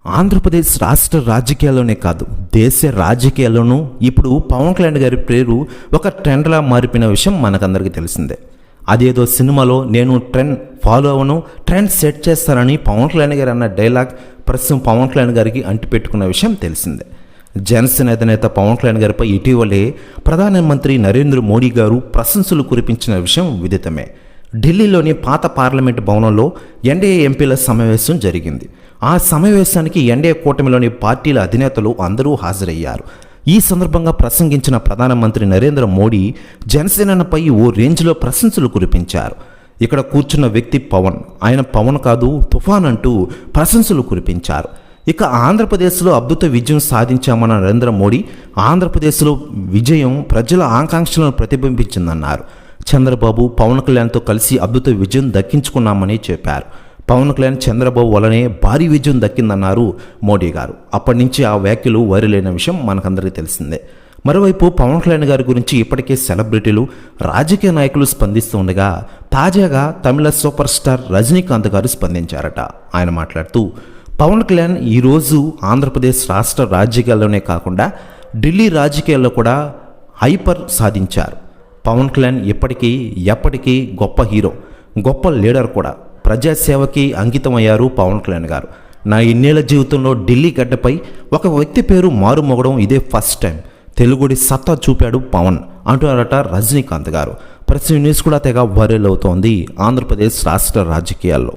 ఆంధ్రప్రదేశ్ రాష్ట్ర రాజకీయాల్లోనే కాదు, దేశ రాజకీయాల్లోనూ ఇప్పుడు పవన్ కళ్యాణ్ గారి పేరు ఒక ట్రెండ్లా మారిపోయిన విషయం మనకందరికీ తెలిసిందే. అదేదో సినిమాలో నేను ట్రెండ్ ఫాలో అవను, ట్రెండ్ సెట్ చేస్తానని పవన్ కళ్యాణ్ గారు అన్న డైలాగ్ ప్రస్తుతం పవన్ కళ్యాణ్ గారికి అంటిపెట్టుకున్న విషయం తెలిసిందే. జనసేన అధినేత పవన్ కళ్యాణ్ గారిపై ఇటీవలే ప్రధానమంత్రి నరేంద్ర మోడీ గారు ప్రశంసలు కురిపించిన విషయం విదితమే. ఢిల్లీలోని పాత పార్లమెంటు భవనంలో ఎన్డీఏ ఎంపీల సమావేశం జరిగింది. ఆ సమావేశానికి ఎన్డీఏ కూటమిలోని పార్టీల అధినేతలు అందరూ హాజరయ్యారు. ఈ సందర్భంగా ప్రసంగించిన ప్రధానమంత్రి నరేంద్ర మోడీ జనసేనపై ఓ రేంజ్లో ప్రశంసలు కురిపించారు. ఇక్కడ కూర్చున్న వ్యక్తి పవన్, ఆయన పవన్ కాదు తుఫాన్ అంటూ ప్రశంసలు కురిపించారు. ఇక ఆంధ్రప్రదేశ్లో అద్భుత విజయం సాధించామన్న నరేంద్ర మోడీ ఆంధ్రప్రదేశ్లో విజయం ప్రజల ఆకాంక్షలను ప్రతిబింబించిందన్నారు. చంద్రబాబు పవన్ కళ్యాణ్తో కలిసి అద్భుత విజయం దక్కించుకున్నామని చెప్పారు. పవన్ కళ్యాణ్ చంద్రబాబు వల్లనే భారీ విజయం దక్కిందన్నారు మోడీ గారు. అప్పటి నుంచి ఆ వ్యాఖ్యలు వైరలైన విషయం మనకందరికీ తెలిసిందే. మరోవైపు పవన్ కళ్యాణ్ గారి గురించి ఇప్పటికే సెలబ్రిటీలు, రాజకీయ నాయకులు స్పందిస్తూ ఉండగా తాజాగా తమిళ సూపర్ స్టార్ రజనీకాంత్ గారు స్పందించారట. ఆయన మాట్లాడుతూ, పవన్ కళ్యాణ్ ఈరోజు ఆంధ్రప్రదేశ్ రాష్ట్ర రాజకీయాల్లోనే కాకుండా ఢిల్లీ రాజకీయాల్లో కూడా హైపర్ సాధించారు. పవన్ కళ్యాణ్ ఎప్పటికీ గొప్ప హీరో, గొప్ప లీడర్ కూడా. ప్రజాసేవకి అంకితమయ్యారు పవన్ కళ్యాణ్ గారు. నా ఇన్నేళ్ల జీవితంలో ఢిల్లీ గడ్డపై ఒక వ్యక్తి పేరు మారుమోగడం ఇదే ఫస్ట్ టైం. తెలుగుడి సత్తా చూపాడు పవన్ అంటున్నారట రజనీకాంత్ గారు. ప్రస్తుతం న్యూస్ కూడా తెగ వైరల్ అవుతోంది ఆంధ్రప్రదేశ్ రాష్ట్ర రాజకీయాల్లో.